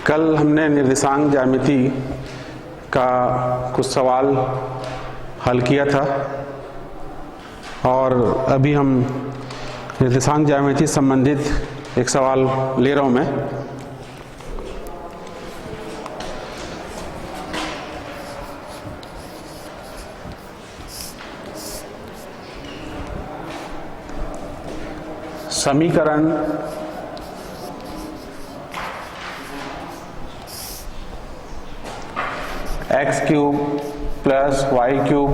कल हमने निर्देशांक ज्यामिति का कुछ सवाल हल किया था और अभी हम निर्देशांक ज्यामिति संबंधित एक सवाल ले रहा हूं मैं। समीकरण x cube plus y cube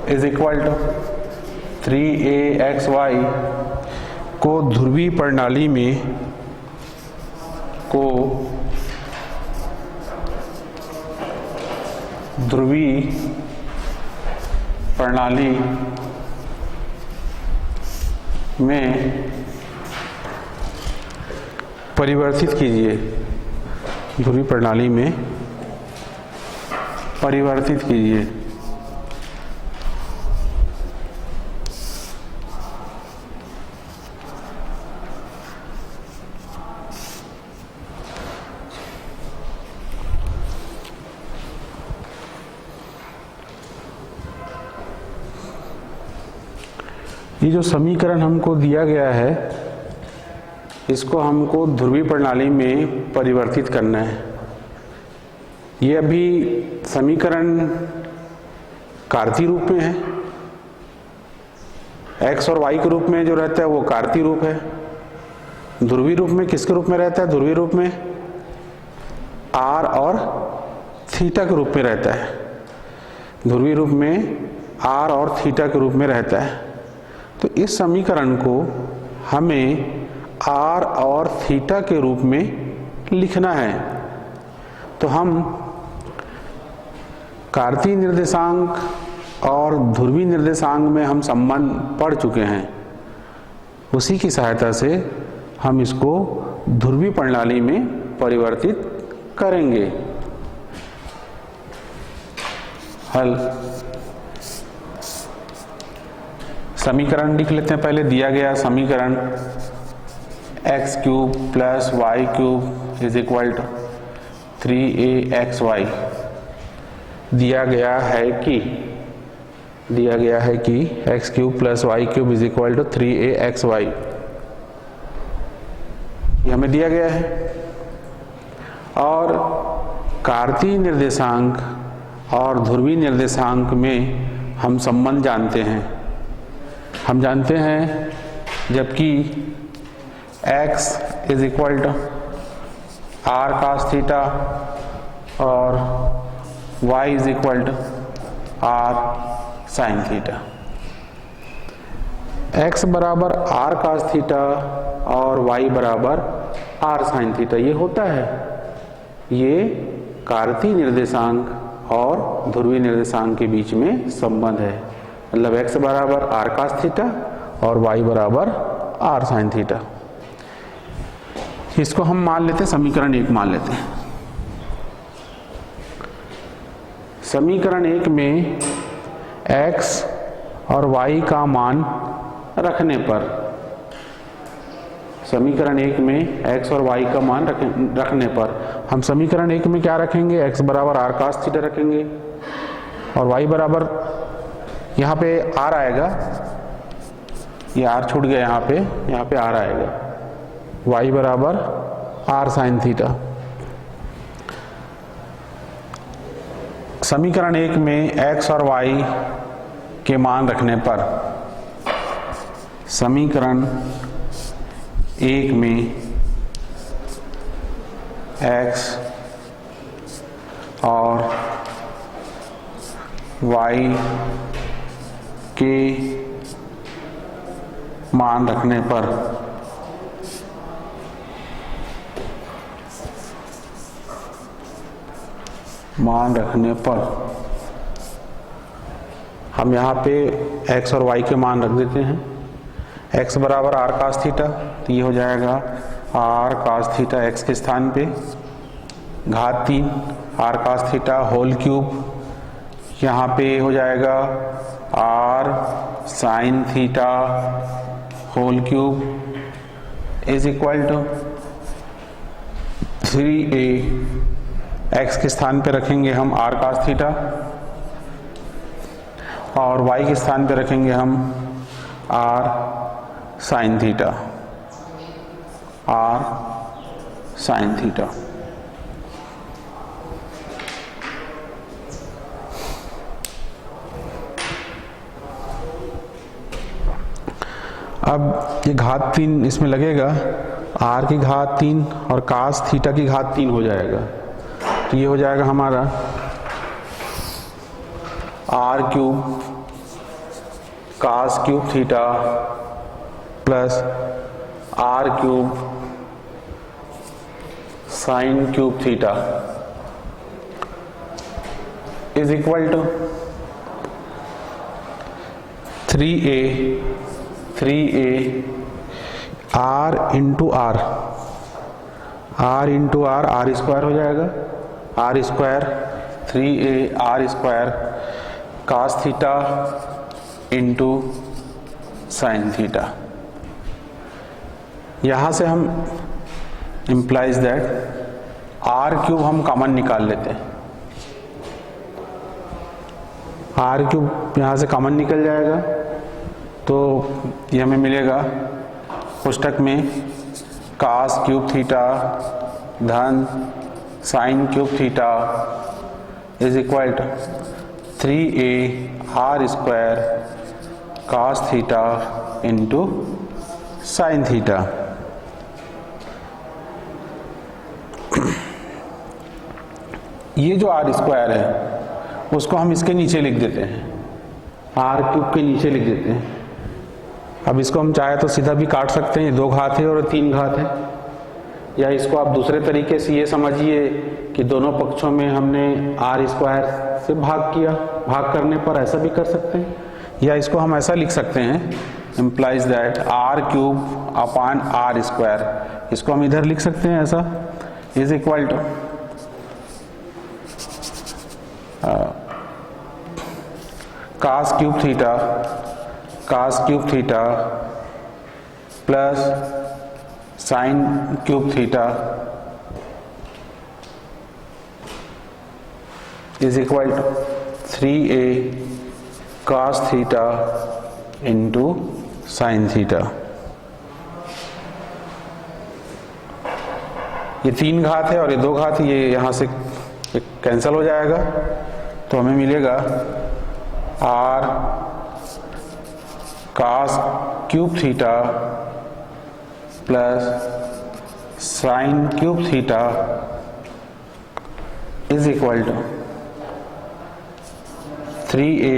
is equal to 3axy को ध्रुवीय प्रणाली में परिवर्तित कीजिए। ध्रुवीय प्रणाली में परिवर्तित कीजिए। ये जो समीकरण हमको दिया गया है इसको हमको ध्रुवीय प्रणाली में परिवर्तित करना है। ये अभी समीकरण कार्तीय रूप में है। x और y के रूप में जो रहता है वो कार्तीय रूप है। ध्रुवीय रूप में किसके रूप में रहता है? ध्रुवीय रूप में r और थीटा के रूप में रहता है। ध्रुवीय रूप में r और थीटा के रूप में रहता है। तो इस समीकरण को हमें r और थीटा के रूप में लिखना है। तो हम कार्तीय निर्देशांक और ध्रुवीय निर्देशांक में हम संबंध पढ़ चुके हैं। उसी की सहायता से हम इसको ध्रुवीय प्रणाली में परिवर्तित करेंगे। हल समीकरण लिख लेते हैं। पहले दिया गया समीकरण x cube plus y cube is equal to 3axy दिया गया है कि x cube plus y cube is equal to 3axy ये हमें दिया गया है। और कार्तीय निर्देशांक और ध्रुवीय निर्देशांक में हम संबंध जानते हैं। हम जानते हैं जबकि x is equal to r cos theta और y is equal to r sin theta. x बराबर r cos थीटा और y बराबर r sin थीटा ये होता है। ये कार्तीय निर्देशांक और ध्रुवीय निर्देशांक के बीच में संबंध है। मतलब x बराबर r cos थीटा और y बराबर r sin थीटा। इसको हम मान लेते हैं, समीकरण 1 मान लेते हैं। समीकरण 1 में x और y का मान रखने पर, समीकरण 1 में x और y का मान रखने पर हम समीकरण 1 में क्या रखेंगे? x बराबर r cos थीटा रखेंगे और y बराबर, यहाँ पे r आएगा, ये r छूट गया, यहाँ पे r आएगा, y बराबर r sin थीटा। समीकरण 1 में x और y के मान रखने पर, समीकरण 1 में x और y के मान रखने पर हम यहाँ पे x और y के मान रख देते हैं। x बराबर r cos थीटा, तो ये हो जाएगा r cos थीटा x के स्थान पे घात 3 r cos theta whole cube, यहाँ पे हो जाएगा r sin theta whole cube is equal to 3a x के स्थान पे रखेंगे हम r cos थीटा और y के स्थान पे रखेंगे हम r sin theta, r sin theta. अब ये घात 3 इसमें लगेगा, r की घात 3 और cos थीटा की घात 3 हो जाएगा, तो ये हो जाएगा हमारा r cube cos cube theta plus r cube sin cube theta is equal to 3a r into r, r square हो जाएगा, r square 3a r square cos theta into sine theta. यहाँ से हम इम्प्लाइज दैट आर क्यूब हम common निकाल लेते हैं, are cube यहाँ से कॉमन निकल जाएगा, तो ये हमें मिलेगा पुस्तक में cos क्यूब थीटा धन sin cube theta is equal to 3a r square cos theta into sine theta. ये जो r स्क्वायर है उसको हम इसके नीचे लिख देते हैं, r क्यूब के नीचे लिख देते हैं। अब इसको हम चाहे तो सीधा भी काट सकते हैं, ये 2 घात है और 3 घात है, या इसको आप दूसरे तरीके से ये समझिए कि दोनों पक्षों में हमने r स्क्वायर से भाग किया, भाग करने पर ऐसा भी कर सकते हैं, या इसको हम ऐसा लिख सकते हैं implies that r cube upon r square, इसको हम इधर लिख सकते हैं ऐसा, is equal to cos cube theta plus sin cube theta is equal to 3a cos theta into sine theta. ये 3 घात है और ये 2 घात, ये यहाँ से कैंसिल हो जाएगा, तो हमें मिलेगा r cos cube theta plus sin cube theta is equal to 3a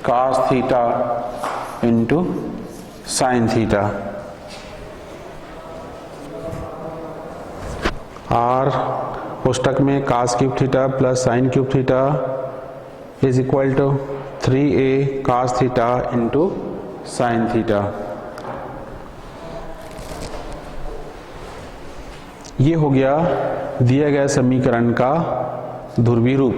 cos theta into sine theta. r पुस्तक में cos cube theta plus sin cube theta is equal to 3a cos theta into sine theta. ये हो गया दिए गए समीकरण का ध्रुवीय रूप।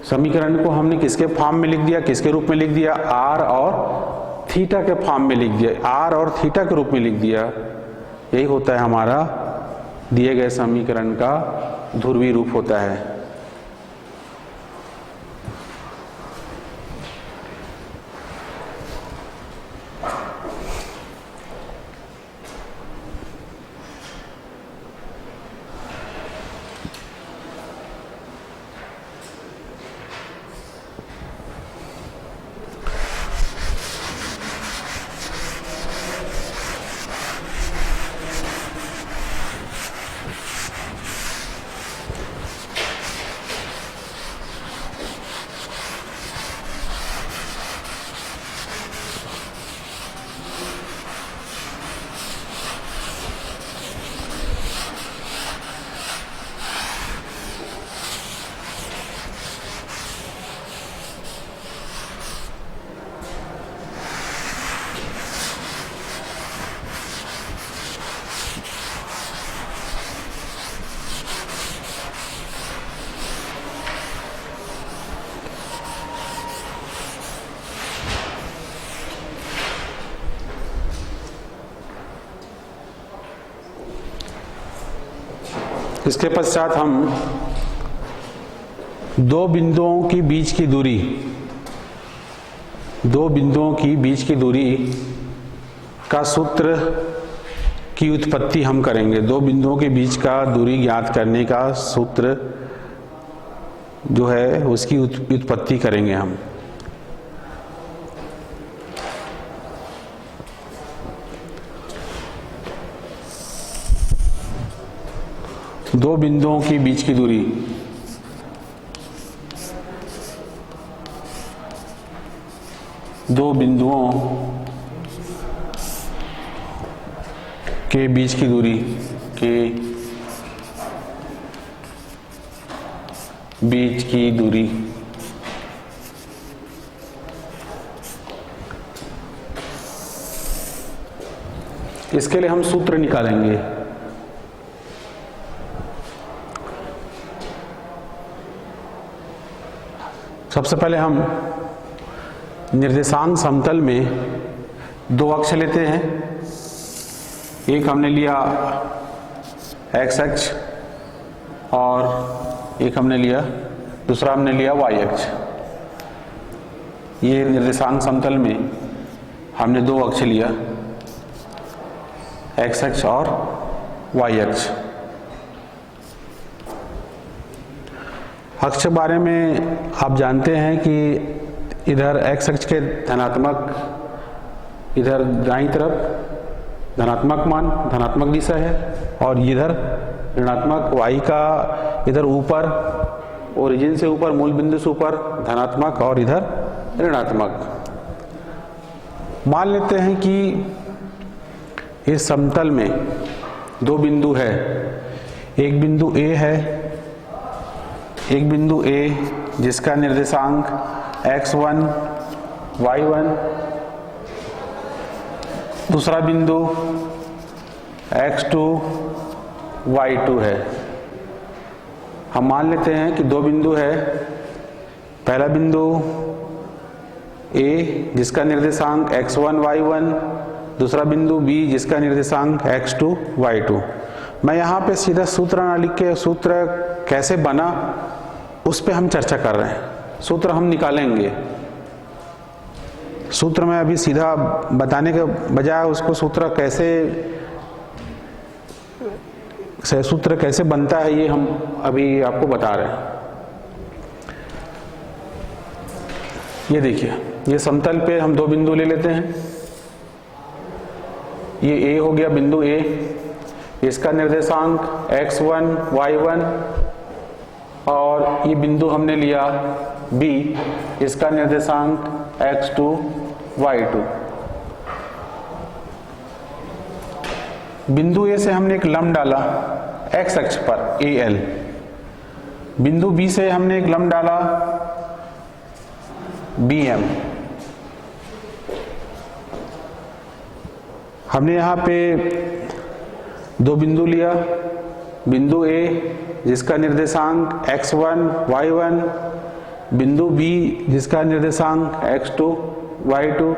समीकरण को हमने किसके फॉर्म में लिख दिया, किसके रूप में लिख दिया, r और थीटा के फॉर्म में लिख दिया, r और थीटा के रूप में लिख दिया। यही होता है हमारा दिए गए समीकरण का ध्रुवीय रूप होता है। इसके पश्चात हम दो बिंदुओं की बीच की दूरी, दो बिंदुओं की बीच की दूरी का सूत्र की उत्पत्ति हम करेंगे। दो बिंदुओं के बीच का दूरी ज्ञात करने का सूत्र जो है उसकी उत्पत्ति करेंगे हम। दो बिंदुओं के बीच की दूरी, दो बिंदुओं के बीच की दूरी के बीच की दूरी इसके लिए हम सूत्र निकालेंगे। सबसे पहले हम निर्देशांक समतल में दो अक्ष लेते हैं। एक हमने लिया x अक्ष और एक हमने लिया, दूसरा हमने लिया y अक्ष। ये निर्देशांक समतल में हमने दो अक्ष लिया, x अक्ष और y अक्ष। अक्ष के बारे में आप जानते हैं कि इधर x अक्ष के धनात्मक, इधर दाईं तरफ धनात्मक मान, धनात्मक दिशा है, और इधर ऋणात्मक y का इधर ऊपर, ओरिजिन से ऊपर, मूल बिंदु से ऊपर धनात्मक और इधर ऋणात्मक। मान लेते हैं कि इस समतल में दो बिंदु है, एक बिंदु A है, एक बिंदु A जिसका निर्देशांक x1 y1, दूसरा बिंदु x2 y2 है। हम मान लेते हैं कि दो बिंदु है, पहला बिंदु A जिसका निर्देशांक x1 y1, दूसरा बिंदु B जिसका निर्देशांक x2 y2। मैं यहाँ पे सीधा सूत्र ना लिख के सूत्र कैसे बना उस पे हम चर्चा कर रहे हैं। सूत्र हम निकालेंगे। सूत्र में अभी सीधा बताने के बजाय उसको सूत्र कैसे बनता है ये हम अभी आपको बता रहे हैं। ये देखिए, ये समतल पे हम दो बिंदु ले लेते हैं। ये A हो गया बिंदु A, इसका निर्देशांक x1 y1, और ये बिंदु हमने लिया B, इसका निर्देशांक x2 y2। बिंदु A से हमने एक लंब डाला x अक्ष पर AL, बिंदु B से हमने एक लंब डाला BM। हमने यहाँ पे दो बिंदु लिया, बिंदु A जिसका निर्देशांक x1 y1, बिंदु B जिसका निर्देशांक x2 y2।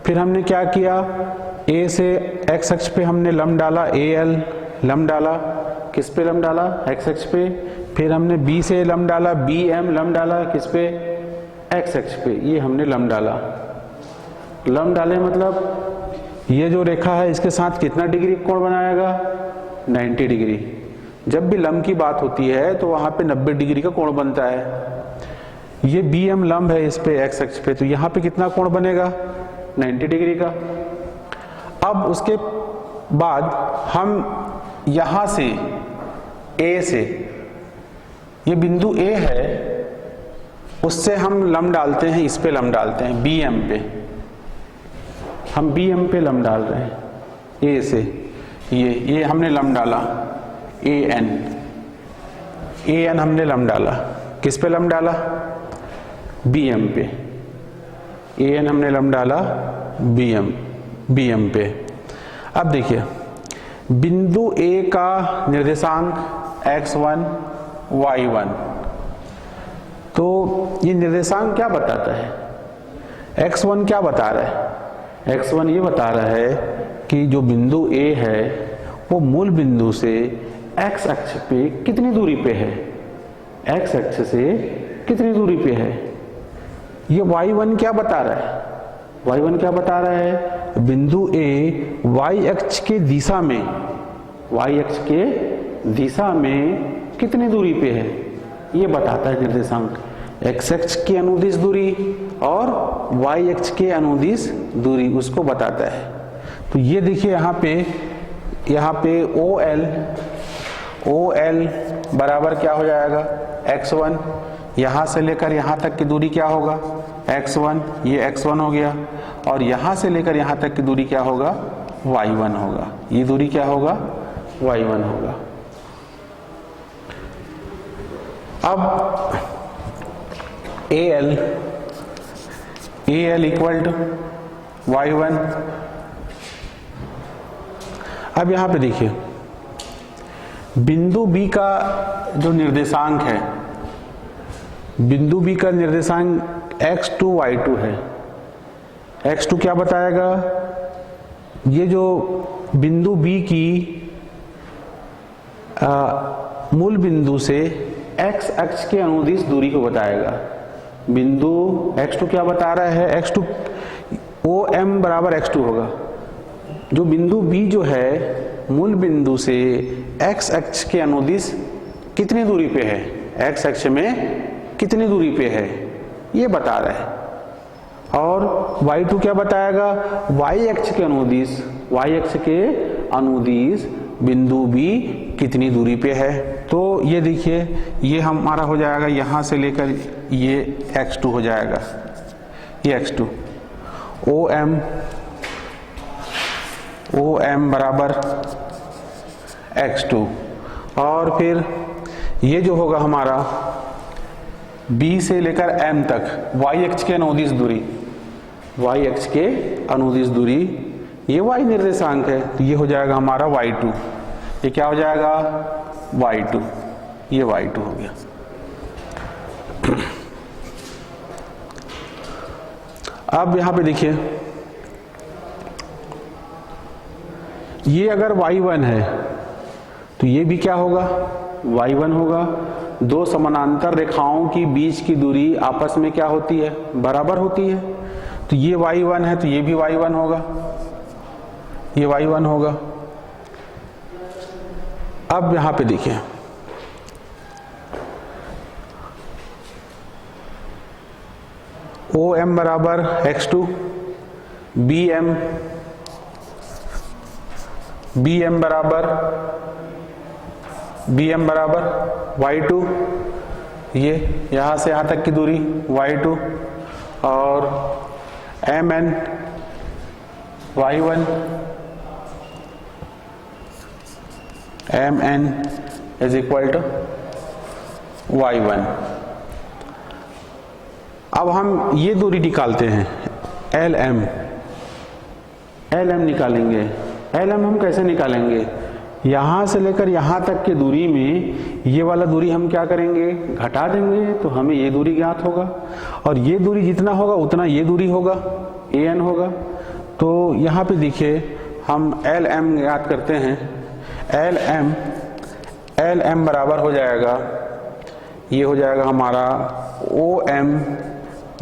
फिर हमने क्या किया, A से x अक्ष पे हमने लंब डाला AL, लंब डाला, किस पे लंब डाला, x अक्ष पे। फिर हमने B से लंब डाला BM, लंब डाला किस पे, x अक्ष पे। ये हमने लंब डाला। लंब डाले मतलब ये जो रेखा है इसके साथ कितना डिग्री कोण बनाएगा, 90 डिग्री। जब भी लंब की बात होती है तो वहां पे 90 डिग्री का कोण बनता है। ये BM लंब है इस पे x अक्ष पे, तो यहाँ पे कितना कोण बनेगा, 90 डिग्री का। अब उसके बाद हम यहां से A से, ये बिंदु A है, उससे हम लंब डालते हैं, इस पे लंब डालते हैं BM पे। हम BM पे लंब डाल रहे हैं A से। ये हमने लंब डाला AN, AN हमने लंब डाला, किस पे लंब डाला, BM पे। AN हमने लंब डाला BM पे। अब देखिए, बिंदु A का निर्देशांक x1 y1, तो ये निर्देशांक क्या बताता है, x1 क्या बता रहा है, x1 ये बता रहा है कि जो बिंदु A है वो मूल बिंदु से एक्स अक्ष पे कितनी दूरी पे है, एक्स अक्ष से कितनी दूरी पे है। ये y1 क्या बता रहा है, y1 क्या बता रहा है, बिंदु ए y अक्ष के दिशा में, y अक्ष के दिशा में कितनी दूरी पे है, ये बताता है निर्देशांक। x अक्ष की अनुदिश दूरी और y अक्ष के अनुदिश दूरी उसको बताता है। तो ये देखिए यहाँ पे OL बराबर क्या हो जाएगा, x1, यहाँ से लेकर यहाँ तक की दूरी क्या होगा, x1, ये x1 हो गया, और यहाँ से लेकर यहाँ तक की दूरी क्या होगा, y1 होगा, ये दूरी क्या होगा, y1 होगा। अब AL इक्वल टू y1। अब यहाँ पे देखिए बिंदु B का जो निर्देशांक है, बिंदु B का निर्देशांक x2 y2 है। x2 क्या बताएगा, ये जो बिंदु B की मूल बिंदु से x अक्ष के अनुदिश दूरी को बताएगा। बिंदु x2 क्या बता रहा है, x2 OM बराबर x2 होगा। जो बिंदु B जो है मूल बिंदु से x अक्ष के अनुदिश कितनी दूरी पे है, x अक्ष में कितनी दूरी पे है, ये बता रहा है। और y2 क्या बताएगा, y अक्ष के अनुदिश, y अक्ष के अनुदिश बिंदु B कितनी दूरी पे है। तो ये देखिए ये हमारा हो जाएगा, यहाँ से लेकर ये x2 हो जाएगा, ये x2। OM बराबर x2, और फिर ये जो होगा हमारा B से लेकर M तक y अक्ष के अनुदिश दूरी, y अक्ष के अनुदिश दूरी, ये y निर्देशांक है, तो ये हो जाएगा हमारा y2। ये क्या हो जाएगा, y2, ये y2 हो गया। अब यहां पे देखिए ये अगर y1 है तो ये भी क्या होगा, y1 होगा। दो समानांतर रेखाओं की बीच की दूरी आपस में क्या होती है, बराबर होती है। तो ये y1 है तो ये भी y1 होगा, ये y1 होगा। अब यहां पे देखिए OM बराबर x2, BM बराबर y2, ये यहां से यहां तक की दूरी y2, और MN y1, MN is equal to y1। अब हम ये दूरी निकालते हैं, LM निकालेंगे। LM हम कैसे निकालेंगे, यहाँ से लेकर यहाँ तक की दूरी में ये वाला दूरी हम क्या करेंगे, घटा देंगे, तो हमें ये दूरी ज्ञात होगा, और ये दूरी जितना होगा उतना ये दूरी होगा, AN होगा। तो यहाँ पे देखिए हम LM ज्ञात करते हैं। LM बराबर हो जाएगा, ये हो जाएगा हमारा OM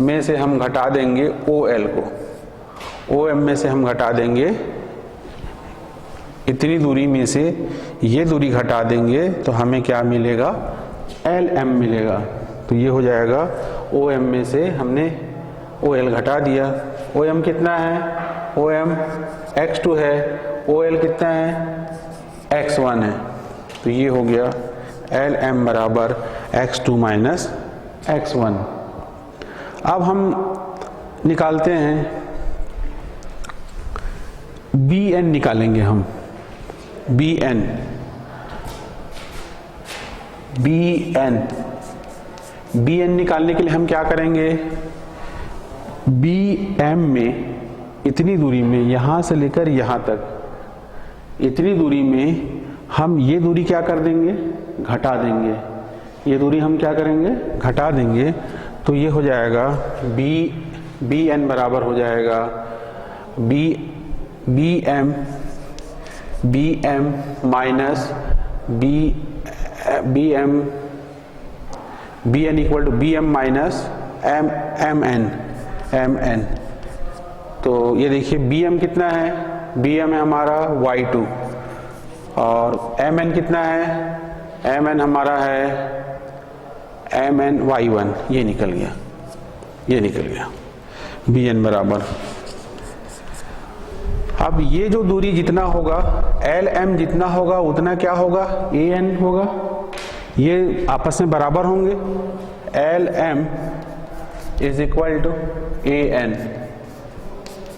में से हम घटा देंगे OL को, OM में से हम घटा देंगे इतनी दूरी में से ये दूरी घटा देंगे, तो हमें क्या मिलेगा, LM मिलेगा। तो ये हो जाएगा OM में से हमने OL घटा दिया। OM कितना है, OM x2 है, OL कितना है, x1 है। तो ये हो गया LM बराबर x2 माइनस x1। अब हम निकालते हैं BN निकालेंगे हम, BN निकालने के लिए हम क्या करेंगे, BM में इतनी दूरी में यहाँ से लेकर यहाँ तक इतनी दूरी में हम ये दूरी क्या कर देंगे, घटा देंगे। ये दूरी हम क्या करेंगे, घटा देंगे। तो ये हो जाएगा BN बराबर हो जाएगा BM minus B N equal to B M minus M N. तो ये देखिए बी एम कितना है, बी एम है हमारा y2 और एम एन कितना है, एम एन हमारा है एम एन y1। ये निकल गया, ये निकल गया बी एन बराबर। अब ये जो दूरी जितना होगा एल एम जितना होगा उतना क्या होगा, ए एन होगा। ये आपस में बराबर होंगे, L M is equal to A N.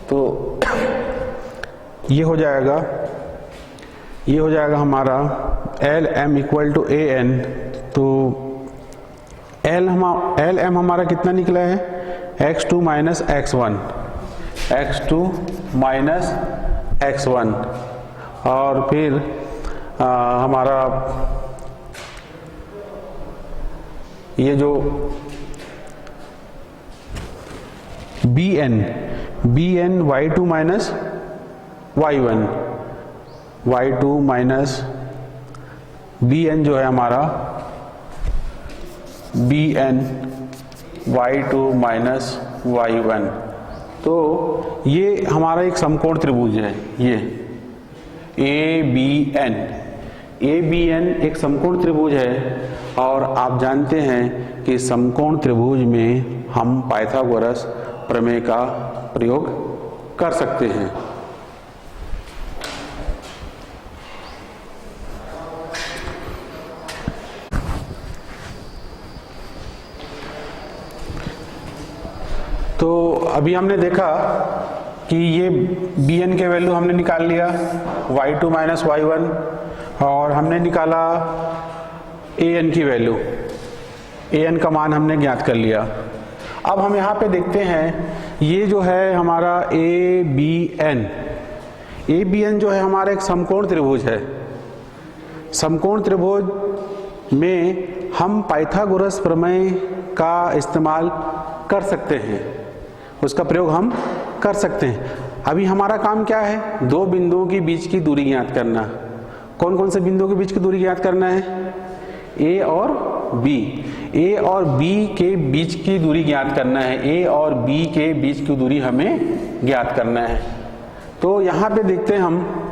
तो ये हो जाएगा हमारा L M equal to A N. तो एल एम हमारा कितना निकला है, x2 minus x1, x2 minus x1। और फिर हमारा ये जो B N y2 minus y1, y2 minus B N जो है हमारा B N y2 minus y1। तो ये हमारा एक समकोण त्रिभुज है, ये ए बी एन एक समकोण त्रिभुज है। और आप जानते हैं कि समकोण त्रिभुज में हम पाइथागोरस प्रमेय का प्रयोग कर सकते हैं। तो अभी हमने देखा कि ये बी एन के वैल्यू हमने निकाल लिया y2 माइनस y1, और हमने निकाला ए एन की वैल्यू, ए एन का मान हमने ज्ञात कर लिया। अब हम यहाँ पे देखते हैं ये जो है हमारा ए बी एन जो है हमारा एक समकोण त्रिभुज है। समकोण त्रिभुज में हम पाइथागोरस प्रमेय का इस्तेमाल कर सकते हैं, उसका प्रयोग हम कर सकते हैं। अभी हमारा काम क्या है, दो बिंदुओं के बीच की दूरी ज्ञात करना। कौन कौन से बिंदुओं के बीच की दूरी ज्ञात करना है, ए और बी के बीच की दूरी ज्ञात करना है। ए और बी के बीच की दूरी हमें ज्ञात करना है। तो यहाँ पे देखते हैं हम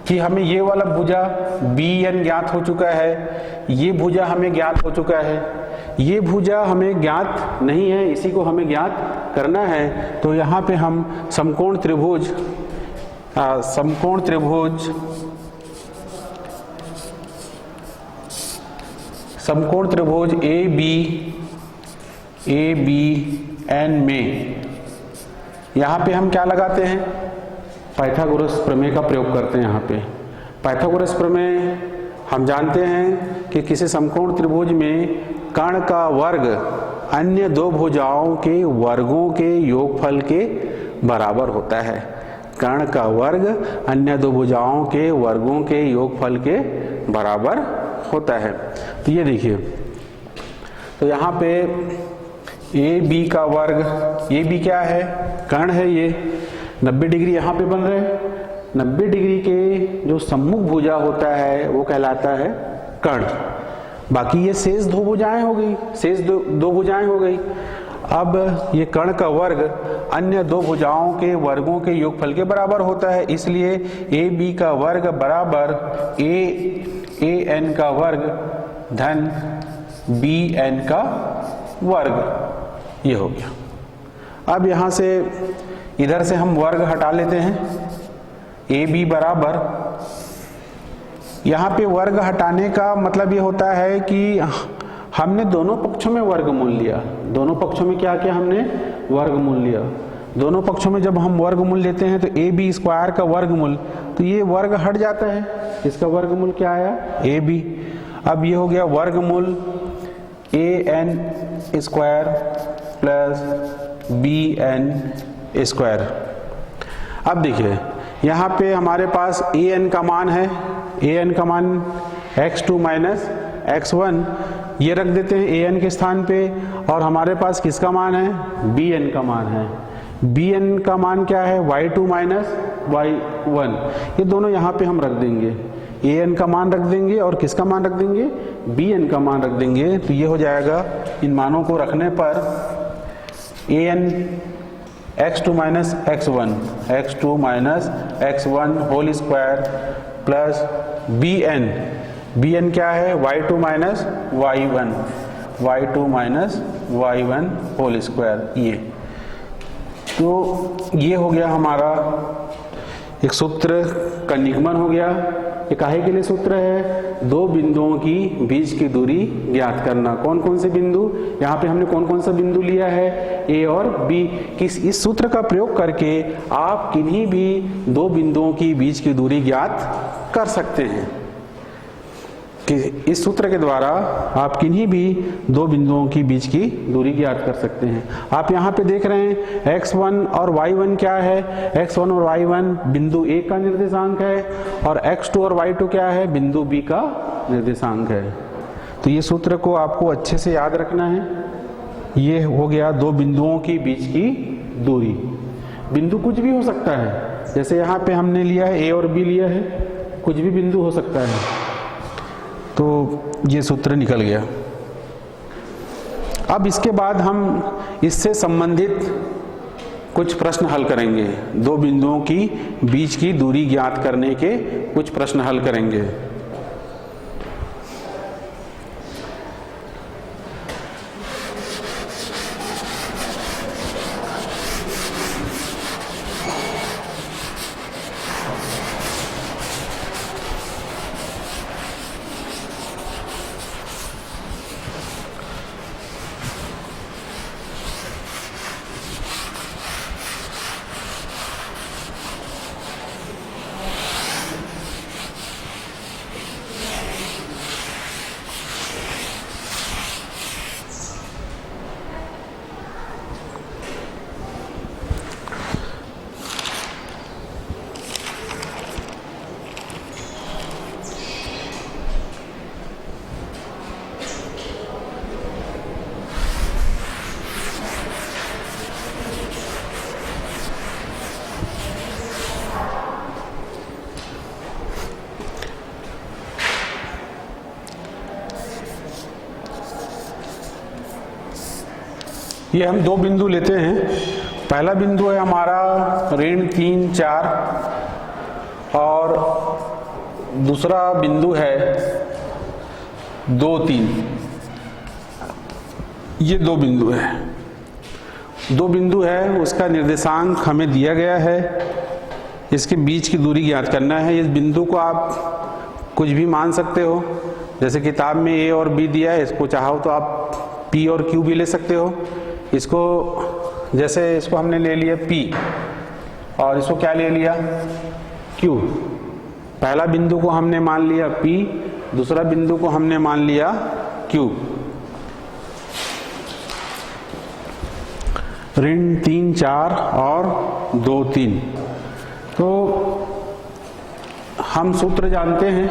कि हमें ये वाला भुजा बी एन ज्ञात हो चुका है, ये भुजा हमें ज्ञात हो चुका है, ये भुजा हमें ज्ञात नहीं है, इसी को हमें ज्ञात करना है। तो यहाँ पे हम समकोण त्रिभुज ए बी एन में यहाँ पे हम क्या लगाते हैं, पाइथागोरस प्रमेय का प्रयोग करते हैं। यहाँ पे पाइथागोरस प्रमेय हम जानते हैं कि किसी समकोण त्रिभुज में कर्ण का वर्ग अन्य दो भुजाओं के वर्गों के योगफल के बराबर होता है। कर्ण का वर्ग अन्य दो भुजाओं के वर्गों के योगफल के बराबर होता है। तो ये देखिए, तो यहाँ पे ए बी का वर्ग, ए बी क्या है, कर्ण है। ये 90 डिग्री यहाँ पे बन रहे हैं। 90 डिग्री के जो सम्मुख भुजा होता है वो कहलाता है कर्ण। बाकी ये शेष दो भुजाएं हो गई, शेष दो भुजाएं हो गई। अब ये कर्ण का वर्ग अन्य दो भुजाओं के वर्गों के योगफल के बराबर होता है, इसलिए ए बी का वर्ग बराबर ए एन का वर्ग धन बी एन का वर्ग। ये हो गया। अब यहाँ से इधर से हम वर्ग हटा लेते हैं। ए बी बराबर, यहाँ पे वर्ग हटाने का मतलब ये होता है कि हमने दोनों पक्षों में वर्गमूल लिया। दोनों पक्षों में क्या किया, हमने वर्गमूल लिया। दोनों पक्षों में जब हम वर्गमूल लेते हैं तो ए बी स्क्वायर का वर्गमूल, तो ये वर्ग हट जाता है। इसका वर्गमूल क्या आया, ए बी। अब ये हो गया वर्गमूल A N square plus B N square. अब देखिए यहाँ पे हमारे पास ए एन का मान है, ए एन का मान x2 माइनस x1, ये रख देते हैं ए एन के स्थान पे। और हमारे पास किसका मान है, बी एन का मान है। बी एन का मान क्या है, y2 माइनस y1। ये दोनों यहाँ पे हम रख देंगे। ए एन का मान रख देंगे और किसका मान रख देंगे, बी एन का मान रख देंगे। तो ये हो जाएगा, इन मानों को रखने पर A N x2 minus x1 whole square plus B N क्या है, y2 minus y1 whole square. ये तो ये हो गया हमारा एक सूत्र का निगमन हो गया। ये काहे के लिए सूत्र है, दो बिंदुओं की बीच की दूरी ज्ञात करना। कौन कौन से बिंदु, यहाँ पे हमने कौन कौन सा बिंदु लिया है, ए और बी। इस सूत्र का प्रयोग करके आप किन्हीं भी दो बिंदुओं की बीच की दूरी ज्ञात कर सकते हैं। कि इस सूत्र के द्वारा आप किन्हीं भी दो बिंदुओं की बीच की दूरी ज्ञात कर सकते हैं। आप यहाँ पे देख रहे हैं x1 और y1 क्या है, x1 और y1 बिंदु A का निर्देशांक है और x2 और y2 क्या है, बिंदु B का निर्देशांक है। तो ये सूत्र को आपको अच्छे से याद रखना है। ये हो गया दो बिंदुओं की बीच की दूरी। बिंदु कुछ भी हो सकता है, जैसे यहाँ पे हमने लिया है A और B लिया है, कुछ भी बिंदु हो सकता है। तो ये सूत्र निकल गया। अब इसके बाद हम इससे संबंधित कुछ प्रश्न हल करेंगे। दो बिंदुओं की बीच की दूरी ज्ञात करने के कुछ प्रश्न हल करेंगे। ये हम दो बिंदु लेते हैं। पहला बिंदु है हमारा ऋण 3, 4 और दूसरा बिंदु है 2, 3। ये दो बिंदु है, उसका निर्देशांक हमें दिया गया है। इसके बीच की दूरी ज्ञात करना है। इस बिंदु को आप कुछ भी मान सकते हो, जैसे किताब में ए और बी दिया है, इसको चाहो तो आप पी और क्यू भी ले सकते हो। इसको जैसे इसको हमने ले लिया P और इसको क्या ले लिया, Q। पहला बिंदु को हमने मान लिया P, दूसरा बिंदु को हमने मान लिया Q। ऋण 3, 4 और 2, 3। तो हम सूत्र जानते हैं,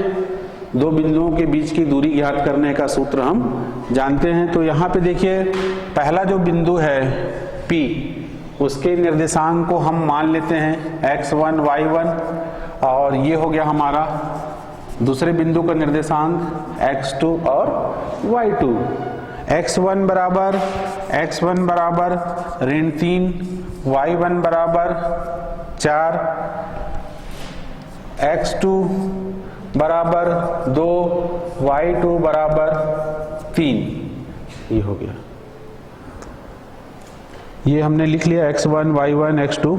दो बिंदुओं के बीच की दूरी ज्ञात करने का सूत्र हम जानते हैं। तो यहाँ पे देखिए, पहला जो बिंदु है P, उसके निर्देशांक को हम मान लेते हैं x1, y1 और ये हो गया हमारा दूसरे बिंदु का निर्देशांक x2 और y2। x1 बराबर ऋण 3, y1 बराबर 4, x2 बराबर 2, y2 बराबर 3। ये हो गया, ये हमने लिख लिया x1, y1, x2,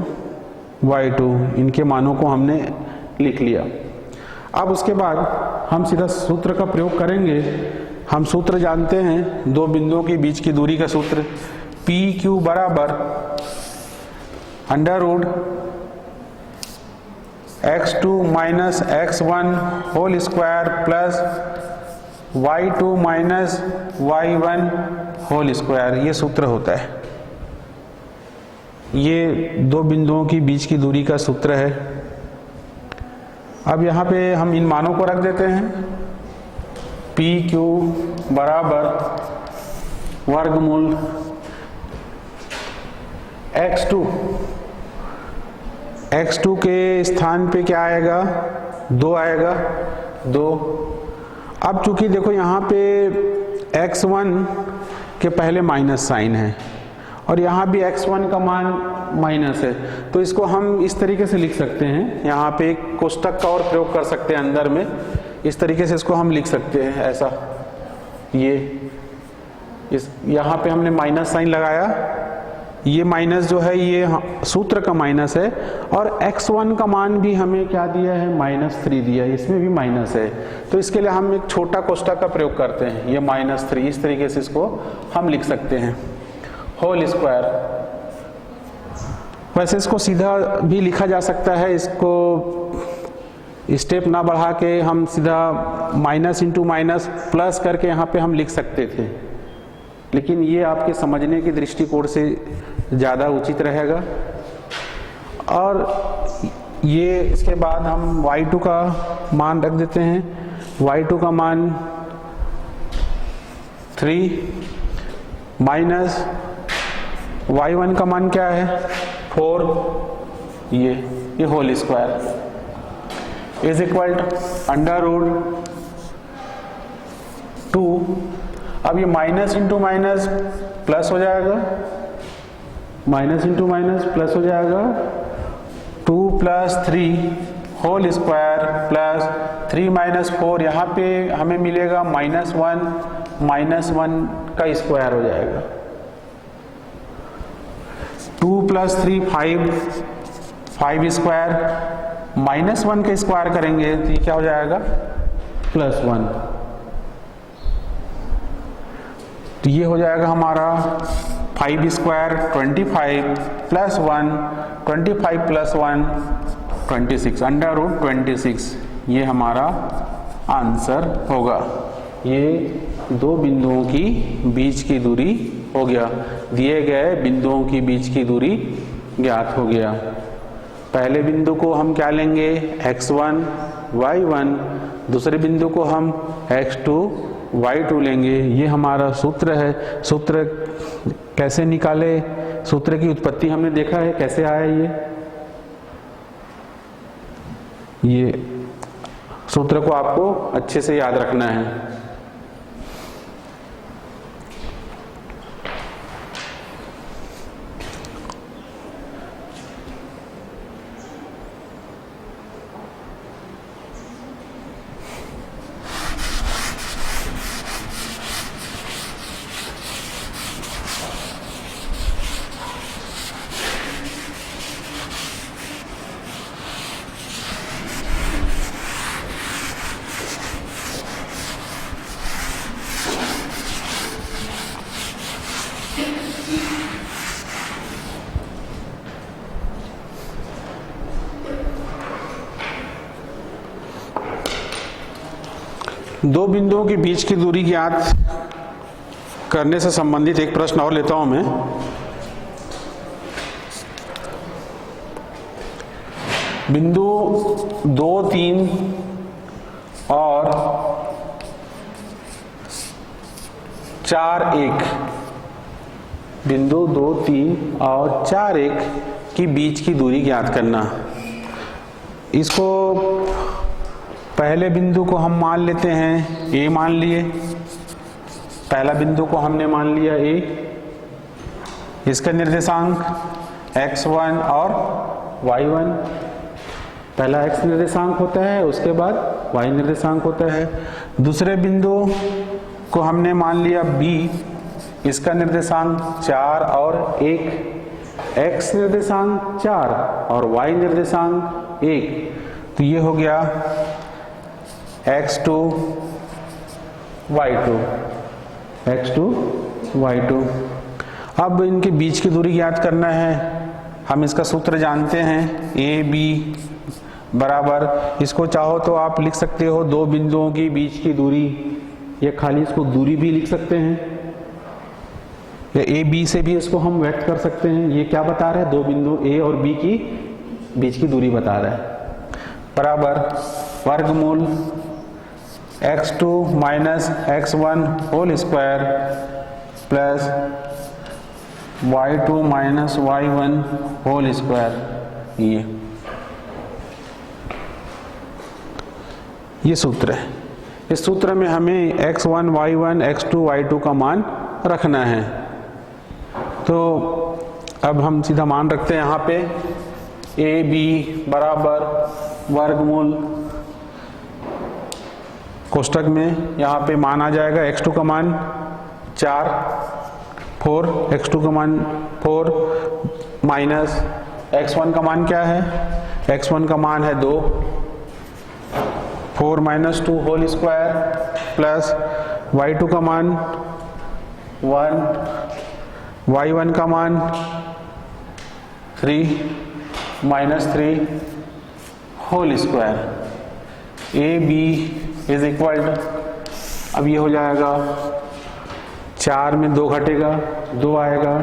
y2, इनके मानों को हमने लिख लिया। अब उसके बाद हम सीधा सूत्र का प्रयोग करेंगे। हम सूत्र जानते हैं दो बिंदुओं के बीच की दूरी का सूत्र, पी क्यू बराबर under root x2 minus x1 whole square plus y2 minus y1 whole square. ये सूत्र होता है, ये दो बिंदुओं की बीच की दूरी का सूत्र है। अब यहाँ पे हम इन मानों को रख देते हैं। पी क्यू बराबर वर्गमूल x2 के स्थान पे क्या आएगा, 2 आएगा, 2। अब चूंकि देखो यहाँ पे x1 के पहले माइनस साइन है और यहाँ भी x1 का मान माइनस है, तो इसको हम इस तरीके से लिख सकते हैं, यहाँ पे एक कोष्टक का और प्रयोग कर सकते हैं अंदर में, इस तरीके से इसको हम लिख सकते हैं ऐसा, इस यहाँ पे हमने माइनस साइन लगाया, ये माइनस जो है ये सूत्र का माइनस है, और x1 का मान भी हमें क्या दिया है, -3 दिया है, इसमें भी माइनस है, तो इसके लिए हम एक छोटा कोष्टक का प्रयोग करते हैं, ये -3, इस तरीके से इसको हम लिख सकते हैं, होल स्क्वायर। वैसे इसको सीधा भी लिखा जा सकता है, इसको स्टेप ना बढ़ा के हम सीधा माइनस इंटू माइनस प्लस करके यहाँ पे हम लिख सकते थे, लेकिन ये आपके समझने के दृष्टिकोण से ज़्यादा उचित रहेगा। और ये इसके बाद हम y2 का मान रख देते हैं, y2 का मान 3 माइनस y1 का मान क्या है 4, ये whole square is equal to √2। अब ये माइनस इंटू माइनस प्लस हो जाएगा, माइनस इंटू माइनस प्लस हो जाएगा, 2 + 3 होल स्क्वायर प्लस 3 - 4, यहाँ पे हमें मिलेगा -1 का स्क्वायर हो जाएगा, 2 + 3 5 स्क्वायर, -1 का स्क्वायर करेंगे तो ये क्या हो जाएगा +1, तो ये हो जाएगा हमारा 5 स्क्वायर 25 + 1 25 + 1 26 √26, ये हमारा आंसर होगा। ये दो बिंदुओं की बीच की दूरी हो गया, दिए गए बिंदुओं की बीच की दूरी ज्ञात हो गया। पहले बिंदु को हम क्या लेंगे x1 y1, दूसरे बिंदु को हम x2 y2 लेंगे, ये हमारा सूत्र है। सूत्र कैसे निकाले, सूत्र की उत्पत्ति हमने देखा है कैसे आया, ये सूत्र को आपको अच्छे से याद रखना है। दो बिंदुओं के बीच की दूरी ज्ञात करने से संबंधित एक प्रश्न और लेता हूं मैं। बिंदु 2, 3 और 4, 1, बिंदु 2, 3 और 4, 1 की बीच की दूरी ज्ञात करना। इसको पहले बिंदु को हम मान लेते हैं A, मान लिए, पहला बिंदु को हमने मान लिया A, इसका निर्देशांक x1 और y1, पहला x निर्देशांक होता है, उसके बाद y निर्देशांक होता है। दूसरे बिंदु को हमने मान लिया B, इसका निर्देशांक 4 और 1, x निर्देशांक 4 और y निर्देशांक 1, तो ये हो गया x2 y2, x2 y2। अब इनके बीच की दूरी ज्ञात करना है। हम इसका सूत्र जानते हैं, ए बी बराबर, इसको चाहो तो आप लिख सकते हो दो बिंदुओं की बीच की दूरी, या खाली इसको दूरी भी लिख सकते हैं, या ए बी से भी इसको हम व्यक्त कर सकते हैं। ये क्या बता रहा है, दो बिंदु ए और बी की बीच की दूरी बता रहा है। बराबर वर्गमूल x2 minus x1 whole square plus y2 minus y1 whole square. ये सूत्र है। इस सूत्र में हमें x1 y1 x2 y2 का मान रखना है। तो अब हम सीधा मान रखते हैं यहाँ पे ए बी बराबर वर्गमूल कोष्टक में, यहाँ पे मान आ जाएगा x2 का मान 4 4, x2 का मान 4 माइनस x1 का मान क्या है, x1 का मान है 2, 4 minus 2 whole square plus y2 का मान 1, y1 का मान 3 minus 3 whole square. A B is equal to, अब ये हो जाएगा 4 में 2 घटेगा 2 आएगा,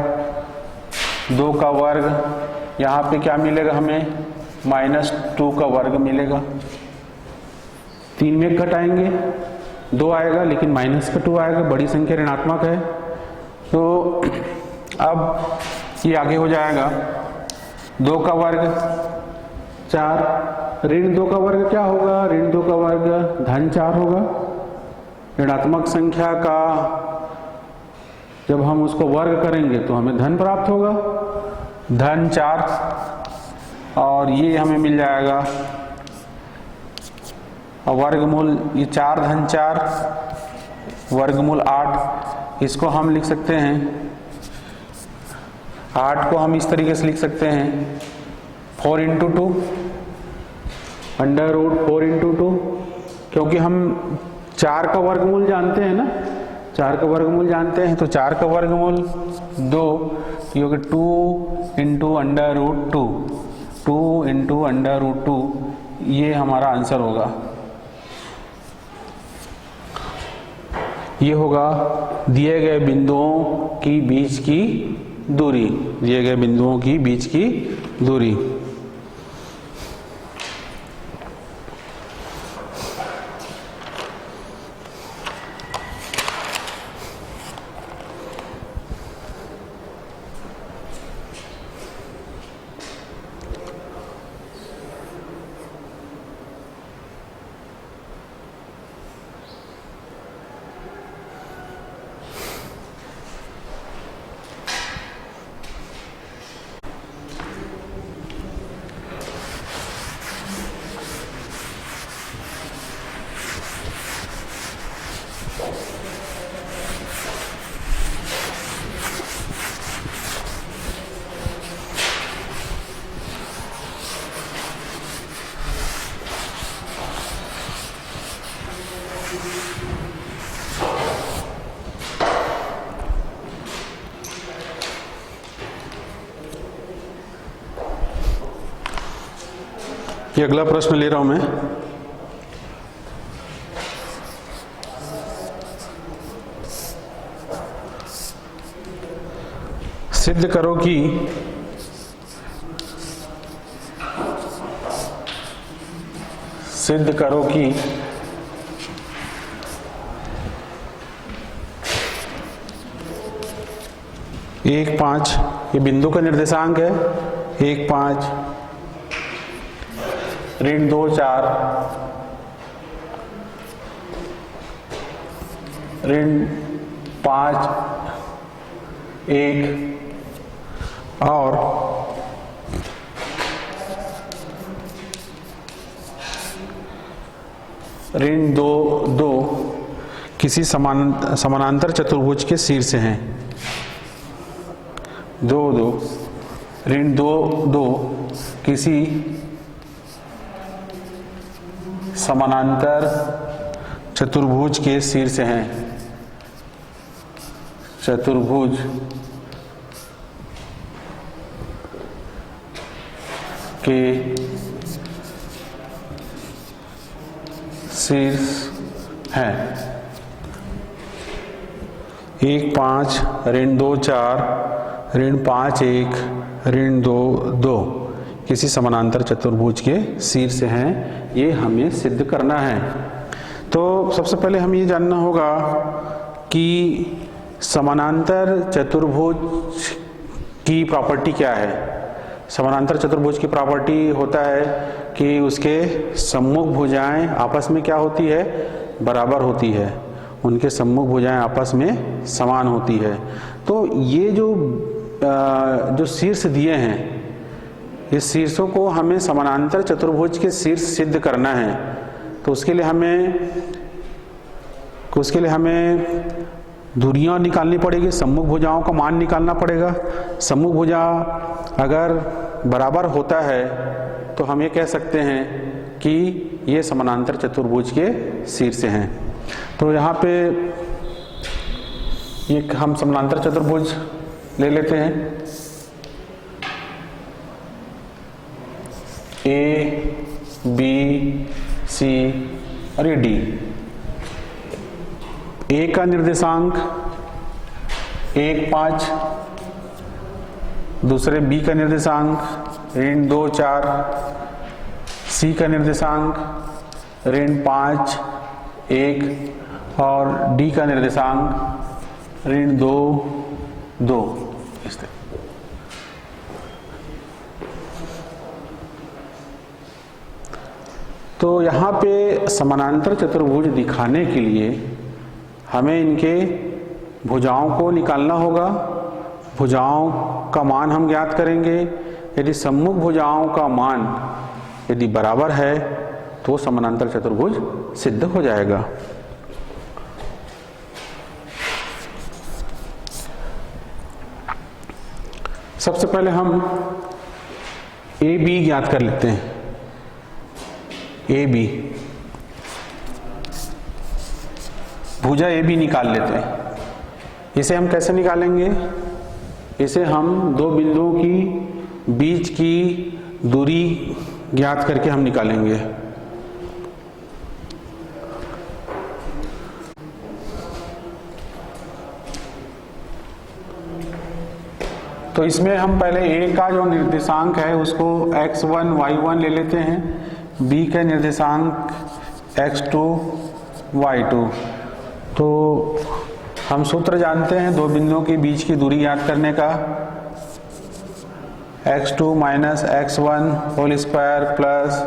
2 का वर्ग, यहाँ पे क्या मिलेगा हमें -2 का वर्ग मिलेगा। 3 में घटाएंगे 2 आएगा, लेकिन -2 आएगा, बड़ी संख्या ऋणात्मक है। तो अब ये आगे हो जाएगा 2 का वर्ग 4, ऋण 2 का वर्ग क्या होगा, ऋण 2 का वर्ग -4 होगा। ऋणात्मक संख्या का जब हम उसको वर्ग करेंगे तो हमें धन प्राप्त होगा, -4, और ये हमें मिल जाएगा वर्गमूल, ये 4 -4 वर्गमूल 8। इसको हम लिख सकते हैं, 8 को हम इस तरीके से लिख सकते हैं 4 × 2 √4 × 2, क्योंकि हम 4 का वर्गमूल जानते हैं ना, 4 का वर्गमूल जानते हैं, तो 4 का वर्गमूल 2, क्योंकि 2 × √2, 2 × √2, ये हमारा आंसर होगा। ये होगा दिए गए बिंदुओं की बीच की दूरी, दिए गए बिंदुओं की बीच की दूरी। ये अगला प्रश्न ले रहा हूं मैं। सिद्ध करो कि एक 5, ये बिंदु का निर्देशांक है, 1 5 ऋण 2 4 ऋण 5 1 और ऋण 2 2 किसी समानांतर चतुर्भुज के शीर्ष हैं। 2 2 ऋण 2 2 किसी समानांतर चतुर्भुज के शीर्ष हैं। चतुर्भुज के शीर्ष हैं। 1 5 ऋण 2 4 ऋण 5 1 ऋण 2 2 किसी समानांतर चतुर्भुज के शीर्ष हैं, ये हमें सिद्ध करना है। तो सबसे पहले हमें ये जानना होगा कि समानांतर चतुर्भुज की प्रॉपर्टी क्या है। समानांतर चतुर्भुज की प्रॉपर्टी होता है कि उसके सम्मुख भुजाएं आपस में क्या होती है, बराबर होती है, उनके सम्मुख भुजाएं आपस में समान होती है। तो ये जो शीर्ष दिए हैं, इस शीर्षों को हमें समानांतर चतुर्भुज के शीर्ष सिद्ध करना है। तो उसके लिए हमें दूरियां निकालनी पड़ेगी, सम्मुख भुजाओं का मान निकालना पड़ेगा। सम्मुख भुजा अगर बराबर होता है तो हम ये कह सकते हैं कि ये समानांतर चतुर्भुज के शीर्ष हैं। तो यहाँ पे ये हम समानांतर चतुर्भुज ले लेते हैं। ए, बी, सी और ये डी। ए का निर्देशांक 1, 5, दूसरे बी का निर्देशांक ऋण 2, 4, सी का निर्देशांक ऋण 5, 1 और डी का निर्देशांक ऋण 2, 2। इस तरह तो यहाँ पे समानांतर चतुर्भुज दिखाने के लिए हमें इनके भुजाओं को निकालना होगा। भुजाओं का मान हम ज्ञात करेंगे। यदि सम्मुख भुजाओं का मान यदि बराबर है तो समानांतर चतुर्भुज सिद्ध हो जाएगा। सबसे पहले हम ए बी ज्ञात कर लेते हैं। ए बी, भुजा ए बी निकाल लेते हैं। इसे हम कैसे निकालेंगे? इसे हम दो बिंदुओं की बीच की दूरी ज्ञात करके हम निकालेंगे। तो इसमें हम पहले ए का जो निर्देशांक है उसको x1 y1 ले लेते हैं, बी का निर्देशांक x2 y2। तो हम सूत्र जानते हैं दो बिंदुओं के बीच की दूरी याद करने का, x2 minus x1 whole square plus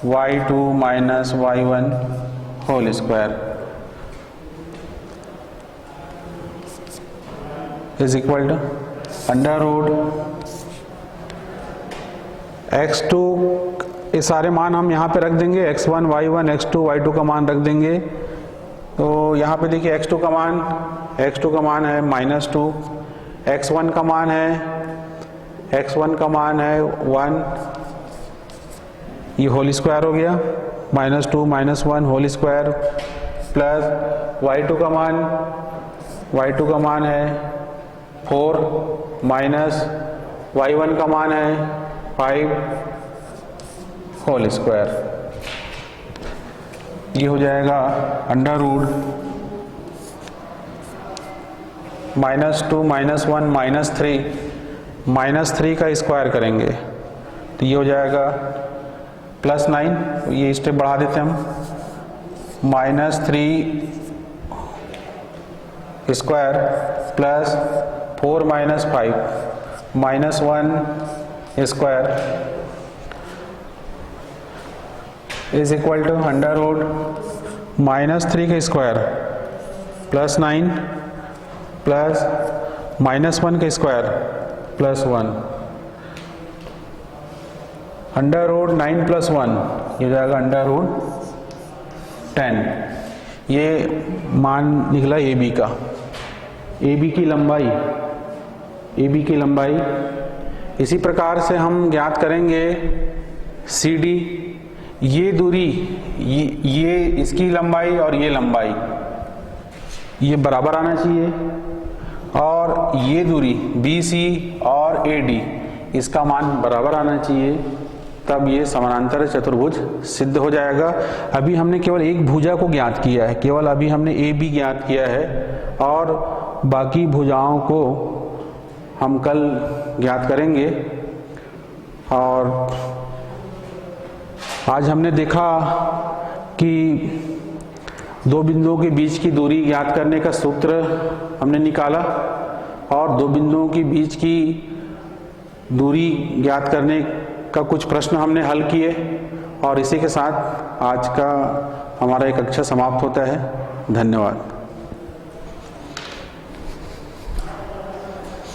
y2 minus y1 whole square is equal to under root x2, ये सारे मान हम यहाँ पे रख देंगे, x1 y1 x2 y2 का मान रख देंगे। तो यहाँ पे देखिए x2 का मान है -2, x1 का मान है 1, ये होल स्क्वायर हो गया, -2 -1 होल स्क्वायर प्लस y2 का मान है 4 माइनस y1 का मान है 5 होल स्क्वायर। ये हो जाएगा अंडर रूट -2 -1 -3 का स्क्वायर करेंगे तो ये हो जाएगा +9। ये स्टेप बढ़ा देते हैं हम, -3 square plus 4 - 5 -1 square is equal to under root -3 का स्क्वायर +9 प्लस -1 का स्क्वायर +1 अंडर रूट 9 + 1 ये जाएगा अंडर रूट 10। ये मान निकला ए बी का। ए बी की लंबाई इसी प्रकार से हम ज्ञात करेंगे सी डी। ये दूरी, ये इसकी लंबाई और ये लंबाई ये बराबर आना चाहिए, और ये दूरी बी सी और ए डी इसका मान बराबर आना चाहिए, तब ये समानांतर चतुर्भुज सिद्ध हो जाएगा। अभी हमने केवल एक भुजा को ज्ञात किया है, केवल अभी हमने ए बी ज्ञात किया है, और बाकी भुजाओं को हम कल ज्ञात करेंगे। और आज हमने देखा कि दो बिंदुओं के बीच की दूरी ज्ञात करने का सूत्र हमने निकाला, और दो बिंदुओं के बीच की दूरी ज्ञात करने का कुछ प्रश्न हमने हल किए और इसी के साथ आज का हमारा एक कक्षा समाप्त होता है। धन्यवाद।